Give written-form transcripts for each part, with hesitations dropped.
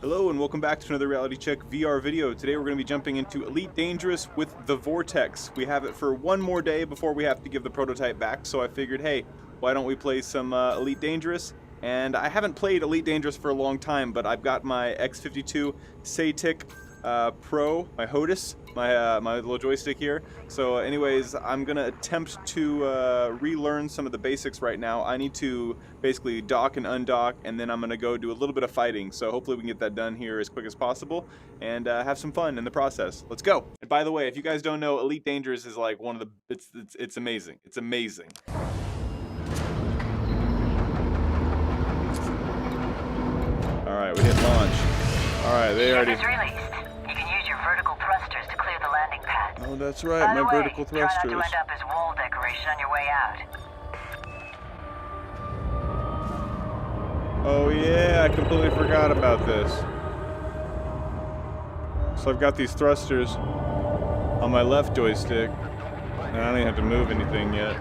Hello and welcome back to another Reality Check VR video. Today we're going to be jumping into Elite Dangerous with the VortX. We have it for one more day before we have to give the prototype back, so I figured, hey, why don't we play some Elite Dangerous? And I haven't played Elite Dangerous for a long time, but I've got my X52 Saitek Pro, my HOTAS, my little joystick here. So anyways, I'm going to attempt to relearn some of the basics right now. I need to basically dock and undock, and then I'm going to go do a little bit of fighting. So hopefully we can get that done here as quick as possible and have some fun in the process. Let's go. And by the way, if you guys don't know, Elite Dangerous is like one of the, it's amazing. It's amazing. Alright, we hit launch. Alright, they already... vertical thrusters to clear the landing pad. Oh, that's right, my vertical thrusters. Try not to end up as wall decoration on your way out. Oh yeah, I completely forgot about this. So I've got these thrusters on my left joystick, and I don't even have to move anything yet.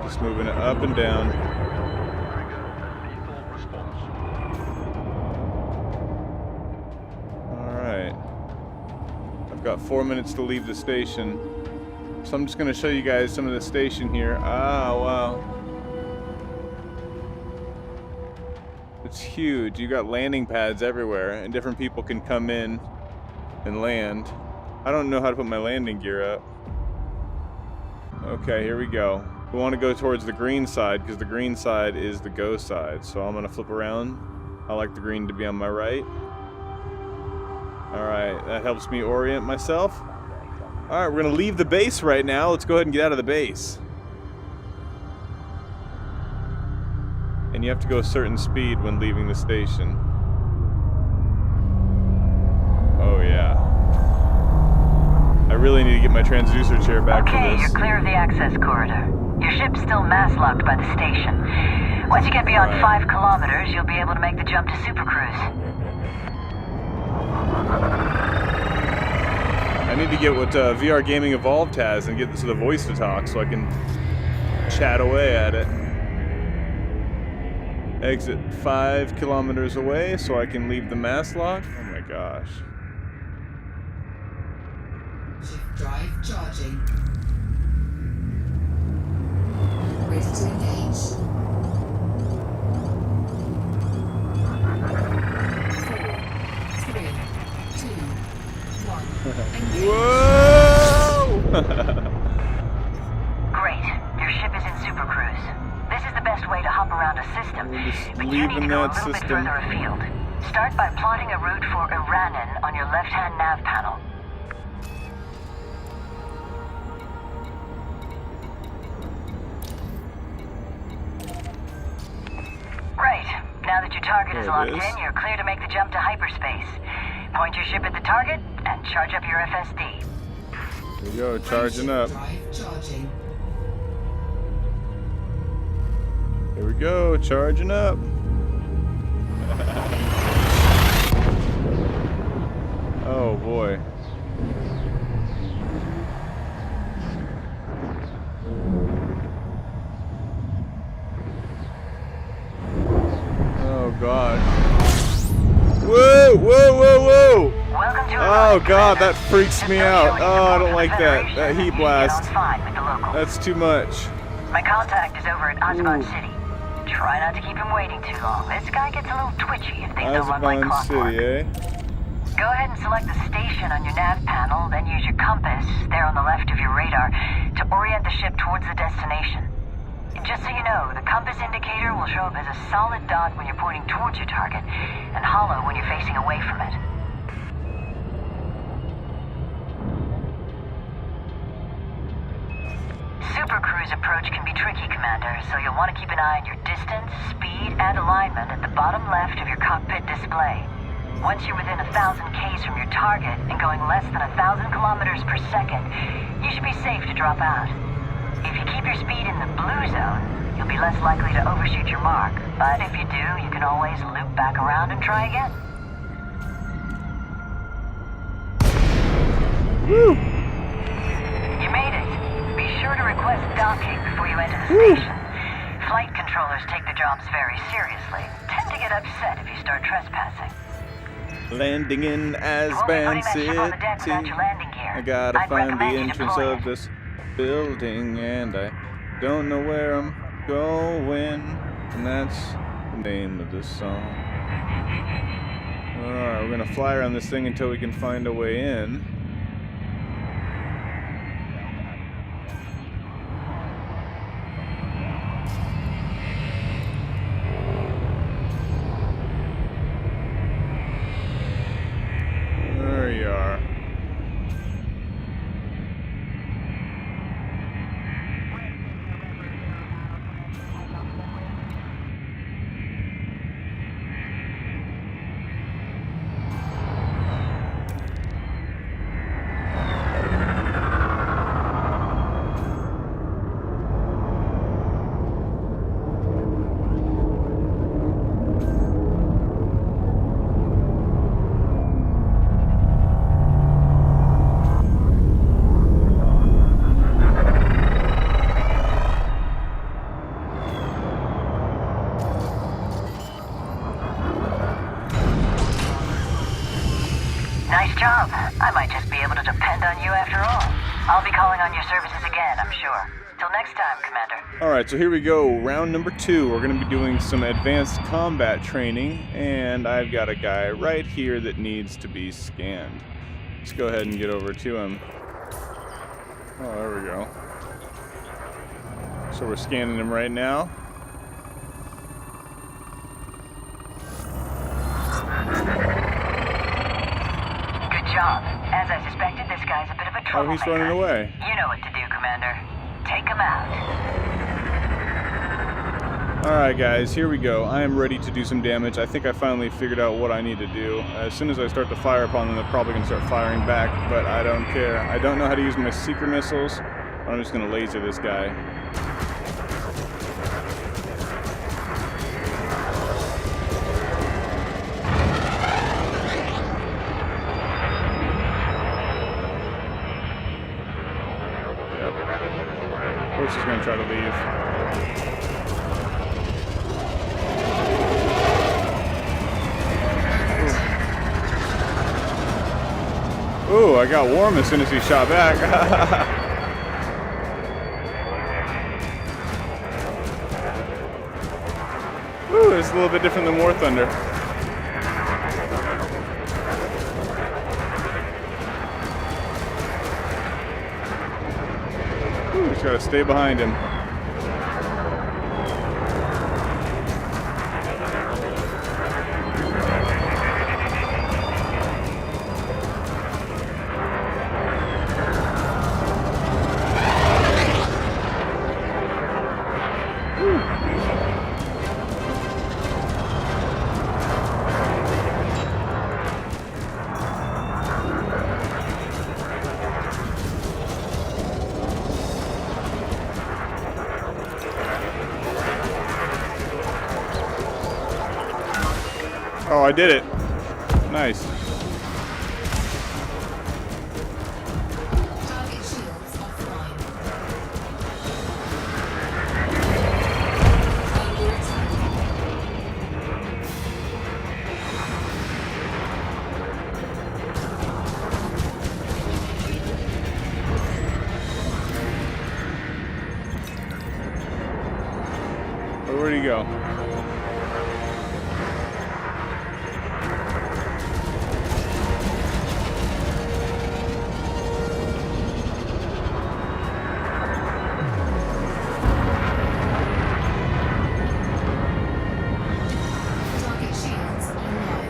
Just moving it up and down. Got 4 minutes to leave the station, so I'm just going to show you guys some of the station here. Ah, wow, it's huge. You got landing pads everywhere, and different people can come in and land. I don't know how to put my landing gear up. Okay, here we go. We want to go towards the green side because the green side is the go side. So I'm going to flip around. I like the green to be on my right. Alright, that helps me orient myself. Alright, we're going to leave the base right now. Let's go ahead and get out of the base. And you have to go a certain speed when leaving the station. Oh yeah. I really need to get my transducer chair back for this. Okay, you're clear of the access corridor. Your ship's still mass-locked by the station. Once you get beyond 5 kilometers, you'll be able to make the jump to Super Cruise. I need to get what VR Gaming Evolved has and get this to the voice to talk so I can chat away at it. Exit 5 kilometers away so I can leave the mass lock. Oh my gosh. Shift drive charging. Ready to engage. Whoa! Great. Your ship is in Super Cruise. This is the best way to hop around a system, but you need to go a little bit further afield. Start by plotting a route for Iranen on your left-hand nav panel. Right. Now that your target is locked in, you're clear to make the jump to hyperspace. Point your ship at the target and charge up your FSD. Here we go, charging up. Here we go, charging up. Oh boy. Oh god. Whoa, whoa, whoa, whoa! Oh god, that freaks me out. Oh, I don't like that. That heat blast. That's too much. My contact is over at Azabon City. Try not to keep him waiting too long. This guy gets a little twitchy if things don't run like clockwork. City, eh? Go ahead and select the station on your nav panel, then use your compass, there on the left of your radar, to orient the ship towards the destination. And just so you know, the compass indicator will show up as a solid dot when you're pointing towards your target, and hollow when you're facing away from it. Super Cruise approach can be tricky, Commander, so you'll want to keep an eye on your distance, speed, and alignment at the bottom left of your cockpit display. Once you're within 1,000 Ks from your target and going less than 1,000 kilometers per second, you should be safe to drop out. If you keep your speed in the blue zone, you'll be less likely to overshoot your mark. But if you do, you can always loop back around and try again. Woo! You made it. Be sure to request docking before you enter the station. Flight controllers take their jobs very seriously. Tend to get upset if you start trespassing. Landing in You Asban won't be putting that ship on the deck without City. your landing gear. I gotta I'd find the recommend you entrance deploy of it. this building, and I don't know where I'm going. And that's the name of this song. Alright, we're gonna fly around this thing until we can find a way in. There you are. Nice job. I might just be able to depend on you after all. I'll be calling on your services again, I'm sure. Till next time, Commander. Alright, so here we go. Round number 2. We're going to be doing some advanced combat training, and I've got a guy right here that needs to be scanned. Let's go ahead and get over to him. Oh, there we go. So we're scanning him right now. Good job. As I suspected, this guy's a bit of a Oh, troublemaker. he's running away. You know what to do, Commander. Take him out. Alright guys, here we go. I am ready to do some damage. I think I finally figured out what I need to do. As soon as I start to fire upon them, they're probably going to start firing back, but I don't care. I don't know how to use my seeker missiles. I'm just going to laser this guy. Yep. Of course he's going to try to leave. Ooh, I got warm as soon as he shot back. Ooh, it's a little bit different than War Thunder. Ooh, just gotta stay behind him. Oh, I did it. Nice. Target shields offline. Under attack. Where'd he go? Target shields online.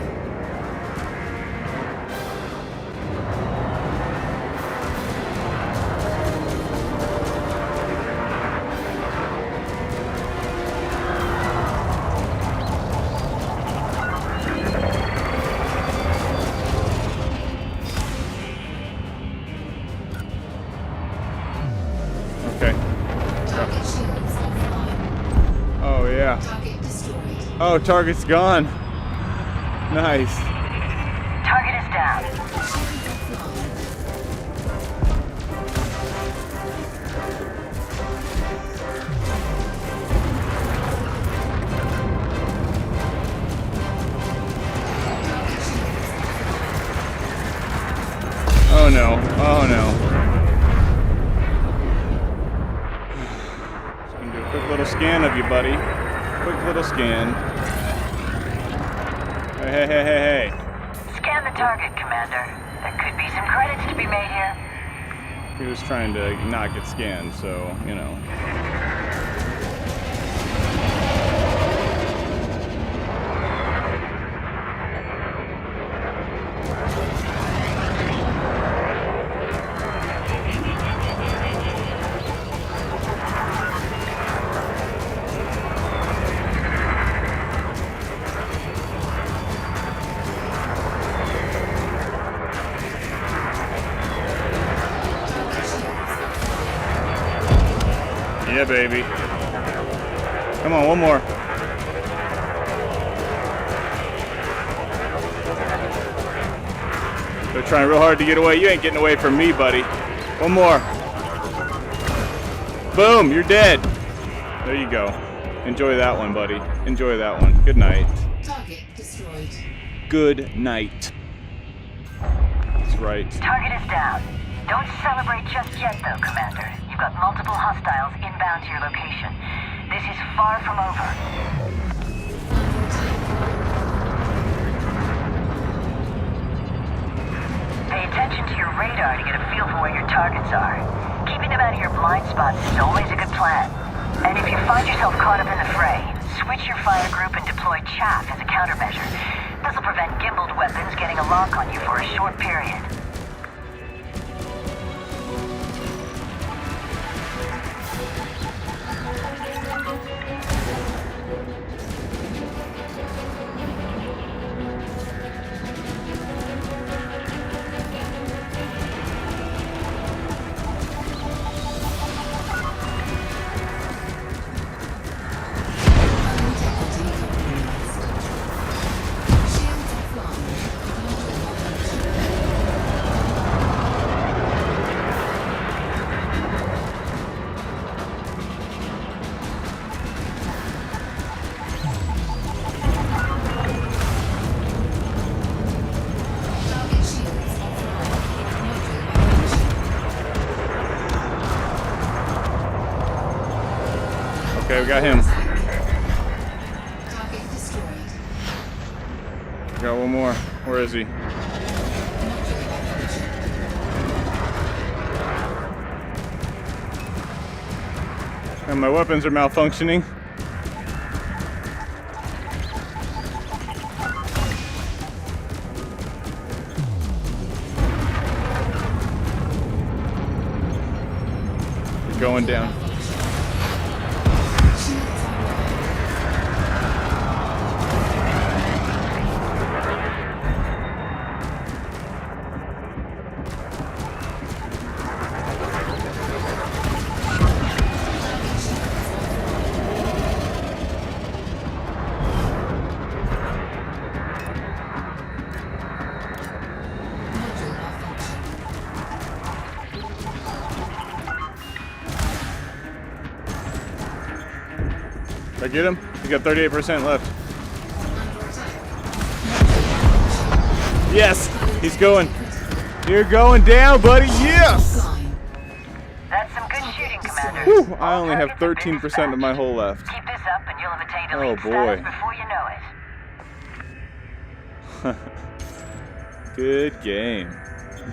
Okay. Target shields offline. Oh, yeah. Target destroyed. Oh, target's gone. Nice. Target is down. Shields offline. Oh no. Just gonna do a quick little scan of you, buddy. Quick little scan. Hey, hey, hey, hey, hey. Scan the target, Commander. There could be some credits to be made here. He was trying to not get scanned, so, you know. Yeah, baby. Come on, one more. They're trying real hard to get away. You ain't getting away from me, buddy. One more. Boom, you're dead. There you go. Enjoy that one, buddy. Enjoy that one. Good night. Target destroyed. Good night. That's right. Target is down. Don't celebrate just yet, though, Commander. You've got multiple hostiles inbound to your location. This is far from over. Pay attention to your radar to get a feel for where your targets are. Keeping them out of your blind spots is always a good plan. And if you find yourself caught up in the fray, switch your fire group and deploy chaff as a countermeasure. This will prevent gimbaled weapons getting a lock on you for a short period. Okay, we got him. Target destroyed. We got one more. Where is he? And my weapons are malfunctioning. We're going down. Did I get him? He got 38% left. Yes! He's going. You're going down, buddy. Yes! That's some good shooting, Commander. Whew, I only have 13% of my whole left. Keep this up and you'll have attained Oh, elite boy. status before you know it. Good game.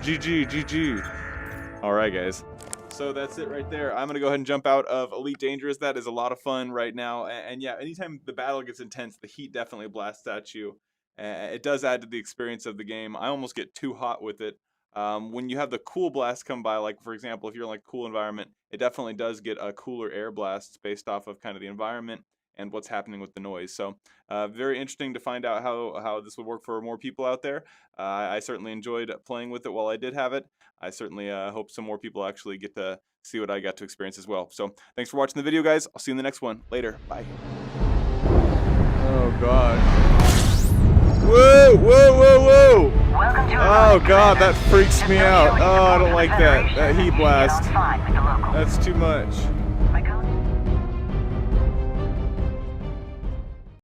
GG, GG. All right, guys. So that's it right there. I'm going to go ahead and jump out of Elite Dangerous. That is a lot of fun right now. And yeah, anytime the battle gets intense, the heat definitely blasts at you. It does add to the experience of the game. I almost get too hot with it. When you have the cool blast come by, like for example, if you're in like a cool environment, it definitely does get a cooler air blasts based off of kind of the environment and what's happening with the noise. So very interesting to find out how this would work for more people out there. I certainly enjoyed playing with it while I did have it. I certainly hope some more people actually get to see what I got to experience as well. So thanks for watching the video, guys. I'll see you in the next one. Later. Bye. Oh, God. Whoa, whoa, whoa, whoa. Welcome to Oh, God, that freaks me out. Oh, I don't like that. That heat blast. That's too much.